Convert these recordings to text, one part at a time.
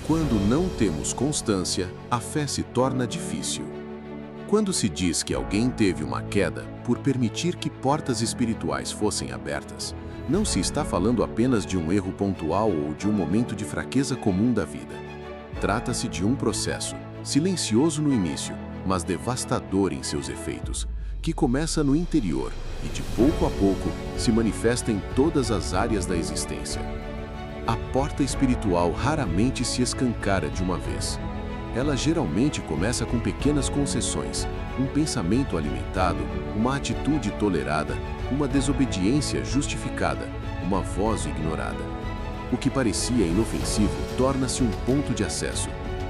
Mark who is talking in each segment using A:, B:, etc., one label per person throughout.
A: Quando não temos constância, a fé se torna difícil. Quando se diz que alguém teve uma queda por permitir que portas espirituais fossem abertas, não se está falando apenas de um erro pontual ou de um momento de fraqueza comum da vida. Trata-se de um processo, silencioso no início, mas devastador em seus efeitos, que começa no interior e de pouco a pouco se manifesta em todas as áreas da existência. A porta espiritual raramente se escancara de uma vez. Ela geralmente começa com pequenas concessões, um pensamento alimentado, uma atitude tolerada, uma desobediência justificada, uma voz ignorada. O que parecia inofensivo torna-se um ponto de acesso.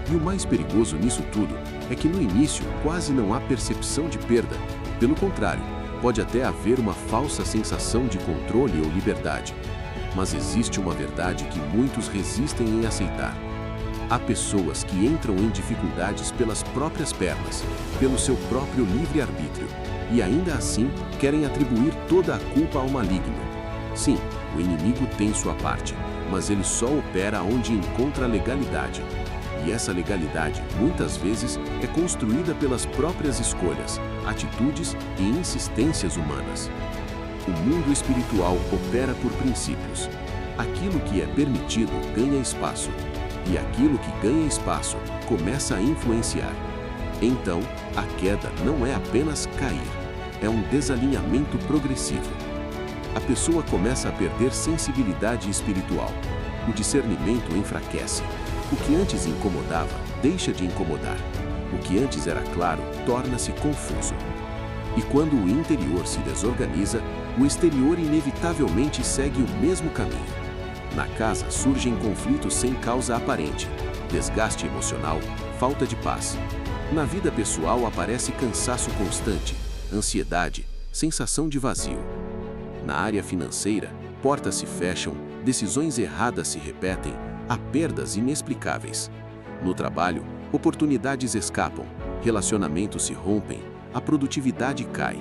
A: E o mais perigoso nisso tudo é que no início quase não há percepção de perda. Pelo contrário, pode até haver uma falsa sensação de controle ou liberdade. Mas existe uma verdade que muitos resistem em aceitar. Há pessoas que entram em dificuldades pelas próprias pernas, pelo seu próprio livre-arbítrio, e ainda assim querem atribuir toda a culpa ao maligno. Sim, o inimigo tem sua parte, mas ele só opera onde encontra legalidade. E essa legalidade, muitas vezes, é construída pelas próprias escolhas, atitudes e insistências humanas. O mundo espiritual opera por princípios. Aquilo que é permitido ganha espaço, e aquilo que ganha espaço começa a influenciar. Então, a queda não é apenas cair, é um desalinhamento progressivo. A pessoa começa a perder sensibilidade espiritual. O discernimento enfraquece. O que antes incomodava, deixa de incomodar. O que antes era claro, torna-se confuso. E quando o interior se desorganiza, o exterior inevitavelmente segue o mesmo caminho. Na casa surgem conflitos sem causa aparente, desgaste emocional, falta de paz. Na vida pessoal aparece cansaço constante, ansiedade, sensação de vazio. Na área financeira, portas se fecham, decisões erradas se repetem, há perdas inexplicáveis. No trabalho, oportunidades escapam, relacionamentos se rompem, a produtividade cai.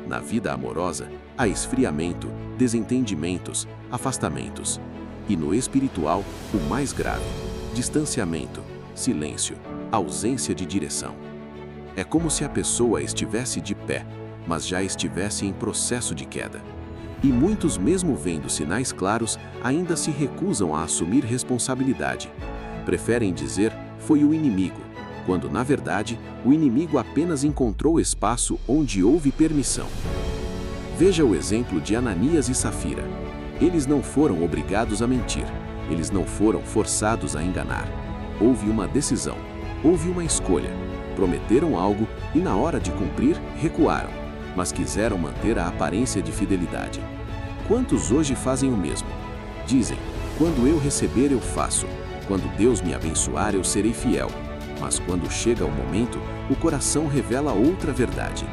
A: Na vida amorosa, há esfriamento, desentendimentos, afastamentos. E no espiritual, o mais grave: distanciamento, silêncio, ausência de direção. É como se a pessoa estivesse de pé, mas já estivesse em processo de queda. E muitos, mesmo vendo sinais claros, ainda se recusam a assumir responsabilidade. Preferem dizer, foi o inimigo, quando na verdade, o inimigo apenas encontrou espaço onde houve permissão. Veja o exemplo de Ananias e Safira. Eles não foram obrigados a mentir, eles não foram forçados a enganar. Houve uma decisão, houve uma escolha. Prometeram algo e na hora de cumprir, recuaram, mas quiseram manter a aparência de fidelidade. Quantos hoje fazem o mesmo? Dizem, quando eu receber eu faço, quando Deus me abençoar eu serei fiel. Mas quando chega o momento, o coração revela outra verdade.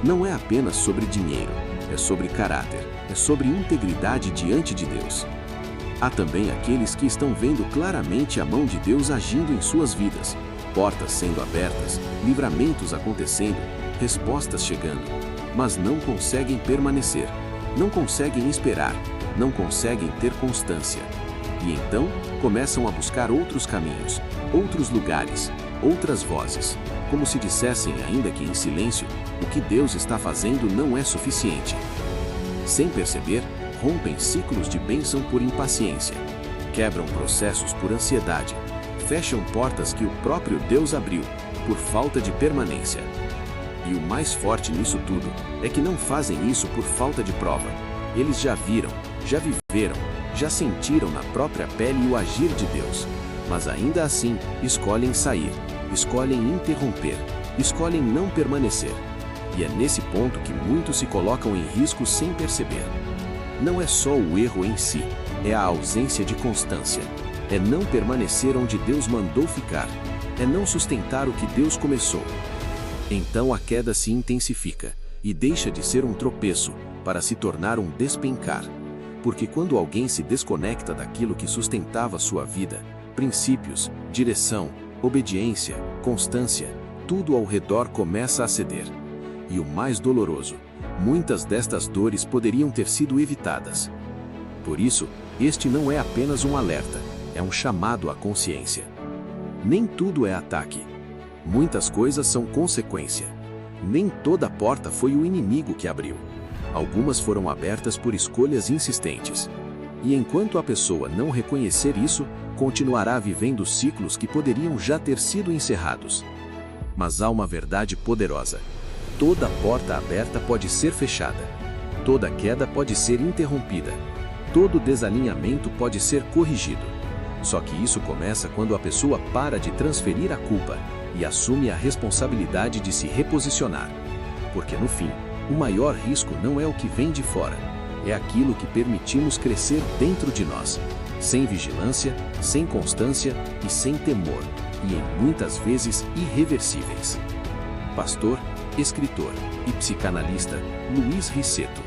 A: Não é apenas sobre dinheiro, é sobre caráter, é sobre integridade diante de Deus. Há também aqueles que estão vendo claramente a mão de Deus agindo em suas vidas, portas sendo abertas, livramentos acontecendo, respostas chegando, mas não conseguem permanecer, não conseguem esperar, não conseguem ter constância. E então, começam a buscar outros caminhos, outros lugares, outras vozes, como se dissessem, ainda que em silêncio, o que Deus está fazendo não é suficiente. Sem perceber, rompem ciclos de bênção por impaciência, quebram processos por ansiedade, fecham portas que o próprio Deus abriu, por falta de permanência. E o mais forte nisso tudo é que não fazem isso por falta de prova. Eles já viram, já viveram, já sentiram na própria pele o agir de Deus, mas ainda assim escolhem sair, escolhem interromper, escolhem não permanecer. E é nesse ponto que muitos se colocam em risco sem perceber. Não é só o erro em si, é a ausência de constância. É não permanecer onde Deus mandou ficar, é não sustentar o que Deus começou. Então a queda se intensifica e deixa de ser um tropeço para se tornar um despencar. Porque quando alguém se desconecta daquilo que sustentava sua vida, princípios, direção, obediência, constância, tudo ao redor começa a ceder. E o mais doloroso, muitas destas dores poderiam ter sido evitadas. Por isso, este não é apenas um alerta,
B: é um chamado à consciência. Nem tudo é ataque. Muitas coisas são consequência. Nem toda porta foi o inimigo que abriu. Algumas foram abertas por escolhas insistentes. E enquanto a pessoa não reconhecer isso, continuará vivendo ciclos que poderiam já ter sido encerrados. Mas há uma verdade poderosa. Toda porta aberta pode ser fechada. Toda queda pode ser interrompida. Todo desalinhamento pode ser corrigido. Só que isso começa quando a pessoa para de transferir a culpa e assume a responsabilidade de se reposicionar. Porque no fim, o maior risco não é o que vem de fora, é aquilo que permitimos crescer dentro de nós, sem vigilância, sem constância e sem temor, e em muitas vezes irreversíveis. Pastor, escritor e psicanalista Luiz Rissetto.